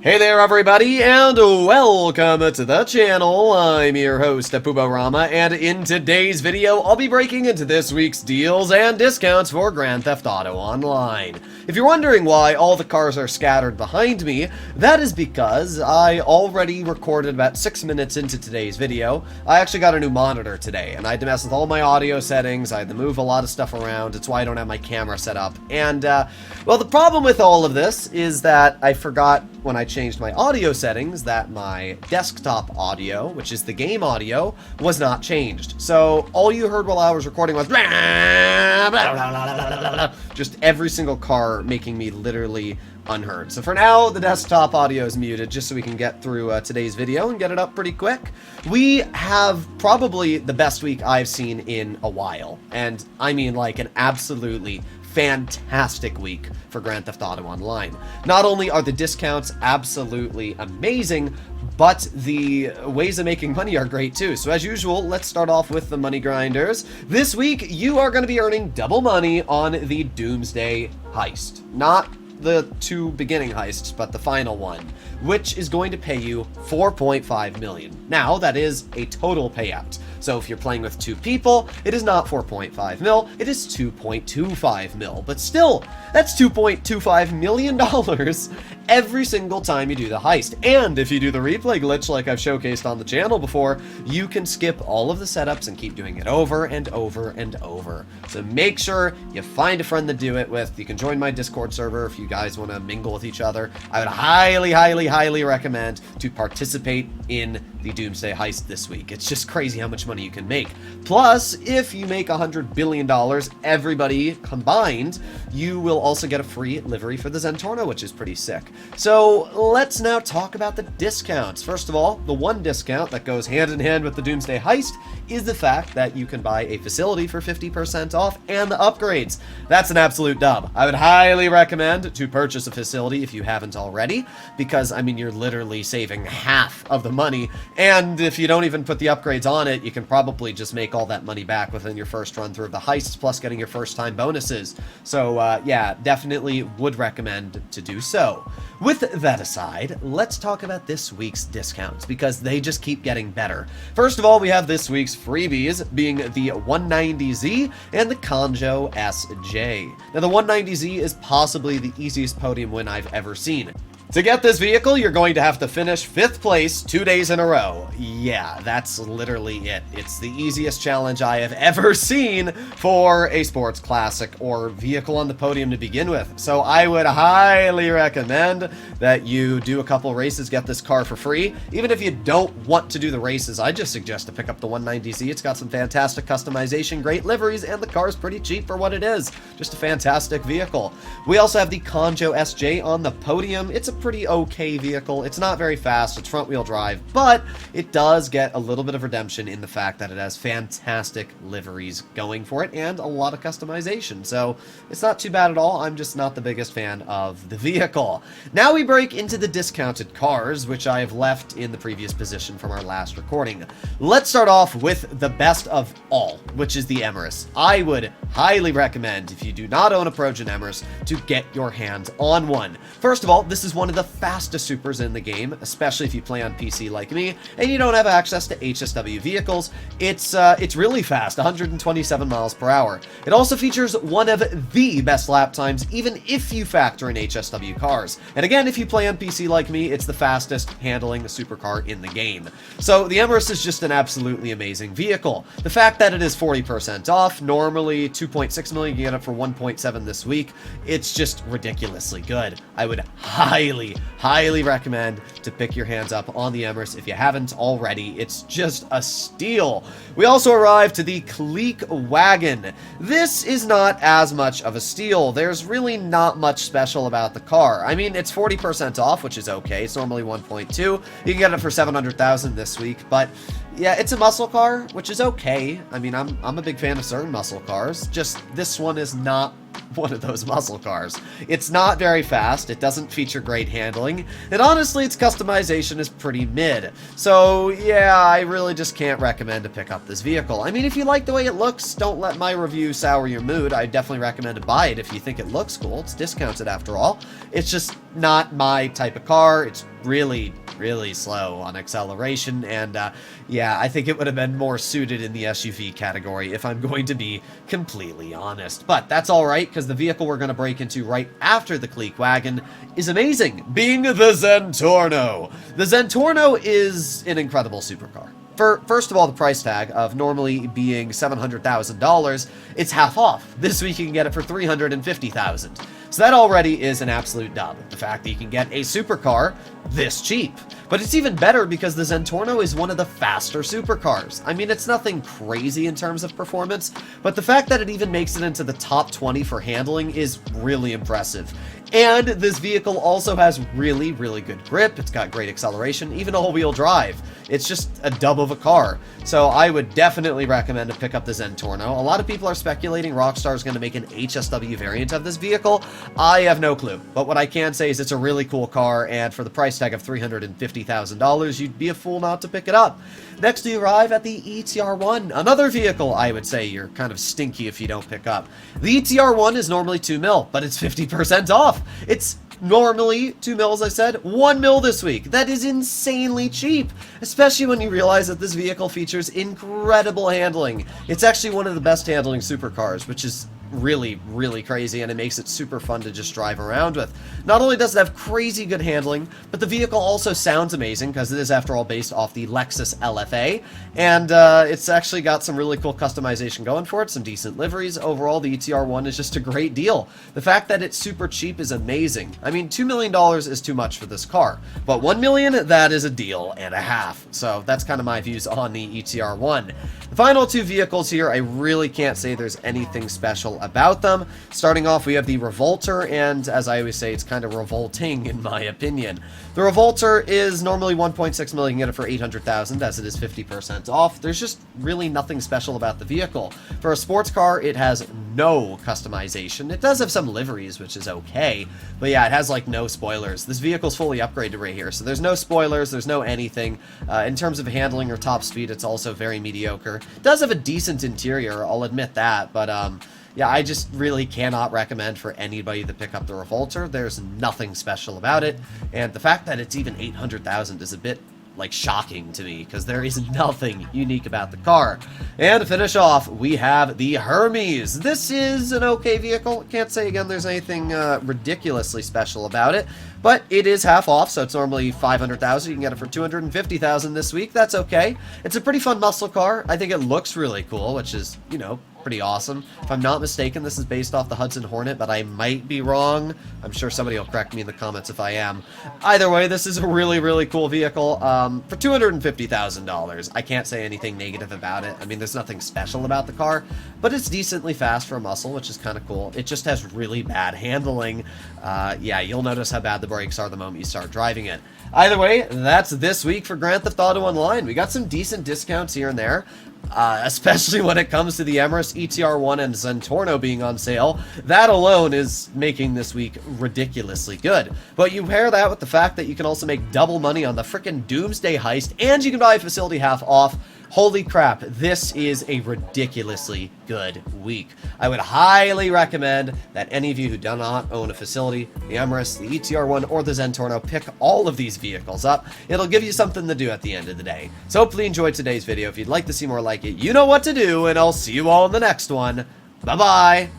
Hey there everybody, and welcome to the channel. I'm your host, Puborama, and in today's video, I'll be breaking into this week's deals and discounts for Grand Theft Auto Online. If you're wondering why all the cars are scattered behind me, that is because I already recorded about 6 minutes into today's video. I actually got a new monitor today, and I had to mess with all my audio settings. I had to move a lot of stuff around. It's why I don't have my camera set up. And, well, the problem with all of this is that I forgot when I changed my audio settings that my desktop audio, which is the game audio, was not changed. So all you heard while I was recording was just every single car making me literally unheard. So for now, the desktop audio is muted just so we can get through today's video and get it up pretty quick. We have probably the best week I've seen in a while, and I mean like an absolutely fantastic week for Grand Theft Auto Online. Not only are the discounts absolutely amazing, but the ways of making money are great too. So as usual, let's start off with the money grinders. This week, you are going to be earning double money on the Doomsday Heist. Not the two beginning heists, but the final one, which is going to pay you 4.5 million. Now, that is a total payout. So if you're playing with two people, it is not 4.5 mil, it is 2.25 mil. But still, that's $2.25 million every single time you do the heist. And if you do the replay glitch like I've showcased on the channel before, you can skip all of the setups and keep doing it over and over and over. So make sure you find a friend to do it with. You can join my Discord server if you guys want to mingle with each other. I would highly recommend to participate in the Doomsday Heist this week. It's just crazy how much money you can make. Plus, if you make $100 billion, everybody combined, you will also get a free livery for the Zentorno, which is pretty sick. So let's now talk about the discounts. First of all, the one discount that goes hand in hand with the Doomsday Heist is the fact that you can buy a facility for 50% off and the upgrades. That's an absolute dub. I would highly recommend to purchase a facility if you haven't already, because, I mean, you're literally saving half of the money, and if you don't even put the upgrades on it, you can probably just make all that money back within your first run through of the heists, plus getting your first time bonuses. So, yeah, definitely would recommend to do so. With that aside, let's talk about this week's discounts, because they just keep getting better. First of all, we have this week's freebies, being the 190Z and the Conjo SJ. Now, the 190Z is possibly the easiest podium win I've ever seen. To get this vehicle, you're going to have to finish 5th place 2 days in a row. Yeah, that's literally it. It's the easiest challenge I have ever seen for a sports classic or vehicle on the podium to begin with. So I would highly recommend that you do a couple races, get this car for free. Even if you don't want to do the races, I just suggest to pick up the 190Z. It's got some fantastic customization, great liveries, and the car is pretty cheap for what it is. Just a fantastic vehicle. We also have the Conjo SJ on the podium. It's a pretty okay vehicle. It's not very fast, it's front wheel drive, but it does get a little bit of redemption in the fact that it has fantastic liveries going for it and a lot of customization. So it's not too bad at all. I'm just not the biggest fan of the vehicle. Now we break into the discounted cars, which I have left in the previous position from our last recording. Let's start off with the best of all, which is the Emirates. I would highly recommend, if you do not own a Progen Emirates, to get your hands on one. First of all, this is one of the fastest supers in the game, especially if you play on PC like me and you don't have access to HSW vehicles. It's really fast, 127 miles per hour. It also features one of the best lap times, even if you factor in HSW cars. And again, if you play on PC like me, it's the fastest handling supercar in the game. So the Emirates is just an absolutely amazing vehicle. The fact that it is 40% off, normally 2.6 million, you get it for 1.7 this week. It's just ridiculously good. I would highly recommend to pick your hands up on the Emirates if you haven't already. It's just a steal. We also arrived to the Clique Wagon. This is not as much of a steal. There's really not much special about the car. I mean, it's 40% off, which is okay. It's normally 1.2. You can get it for 700,000 this week, but yeah, it's a muscle car, which is okay. I mean, I'm a big fan of certain muscle cars. Just this one is not one of those muscle cars. It's not very fast, it doesn't feature great handling, and honestly its customization is pretty mid. So yeah, I really just can't recommend to pick up this vehicle. I mean, if you like the way it looks, don't let my review sour your mood. I definitely recommend to buy it if you think it looks cool. It's discounted after all. It's just not my type of car. It's really slow on acceleration, and yeah, I think it would have been more suited in the SUV category if I'm going to be completely honest. But that's alright, because the vehicle we're going to break into right after the Kleek wagon is amazing, being the Zentorno. The Zentorno is an incredible supercar. First of all, the price tag of normally being $700,000, it's half off. This week you can get it for $350,000. So that already is an absolute dub. The fact that you can get a supercar this cheap. But it's even better because the Zentorno is one of the faster supercars. I mean, it's nothing crazy in terms of performance, but the fact that it even makes it into the top 20 for handling is really impressive. And this vehicle also has really good grip. It's got great acceleration, even all-wheel drive. It's just a dub of a car. So I would definitely recommend to pick up the Zentorno. A lot of people are speculating Rockstar is going to make an HSW variant of this vehicle. I have no clue. But what I can say is it's a really cool car, and for the price tag of $350,000, you'd be a fool not to pick it up. Next you arrive at the ETR1, another vehicle I would say you're kind of stinky if you don't pick up. The ETR1 is normally $2 mil, but it's 50% off. It's normally $2 mil, as I said, $1 mil this week. That is insanely cheap, especially when you realize that this vehicle features incredible handling. It's actually one of the best handling supercars, which is really crazy, and it makes it super fun to just drive around with. Not only does it have crazy good handling, but the vehicle also sounds amazing because it is, after all, based off the Lexus LFA, and it's actually got some really cool customization going for it, some decent liveries. Overall, the ETR1 is just a great deal. The fact that it's super cheap is amazing. I mean, $2 million is too much for this car, but $1 million, that is a deal and a half. So that's kind of my views on the ETR1. The final two vehicles here, I really can't say there's anything special about them. Starting off, we have the Revolter, and as I always say, it's kind of revolting in my opinion. The Revolter is normally $1.6 million. You can get it for $800,000, as it is 50% off. There's just really nothing special about the vehicle. For a sports car, it has no customization. It does have some liveries, which is okay, but yeah, it has like no spoilers. This vehicle's fully upgraded right here, so there's no spoilers, there's no anything. In terms of handling or top speed, it's also very mediocre. It does have a decent interior, I'll admit that, but yeah, I just really cannot recommend for anybody to pick up the Revolter. There's nothing special about it, and the fact that it's even $800,000 is a bit like shocking to me, because there is nothing unique about the car. And to finish off, we have the Hermes. This is an okay vehicle. Can't say again there's anything ridiculously special about it, but it is half off, so it's normally $500,000. You can get it for $250,000 this week. That's okay. It's a pretty fun muscle car. I think it looks really cool, which is, you know, pretty awesome. If I'm not mistaken, this is based off the Hudson Hornet, but I might be wrong. I'm sure somebody will correct me in the comments if I am. Either way, this is a really cool vehicle for $250,000. I can't say anything negative about it. I mean, there's nothing special about the car, but it's decently fast for a muscle, which is kind of cool. It just has really bad handling. Yeah, you'll notice how bad the brakes are the moment you start driving it. Either way, that's this week for Grand Theft Auto Online. We got some decent discounts here and there. Especially when it comes to the Emirates ETR1 and Zentorno being on sale. That alone is making this week ridiculously good. But you pair that with the fact that you can also make double money on the frickin' Doomsday Heist, and you can buy a facility half off. Holy crap, this is a ridiculously good week. I would highly recommend that any of you who do not own a facility, the Emirates, the ETR1, or the Zentorno, pick all of these vehicles up. It'll give you something to do at the end of the day. So hopefully you enjoyed today's video. If you'd like to see more like it, you know what to do, and I'll see you all in the next one. Bye-bye!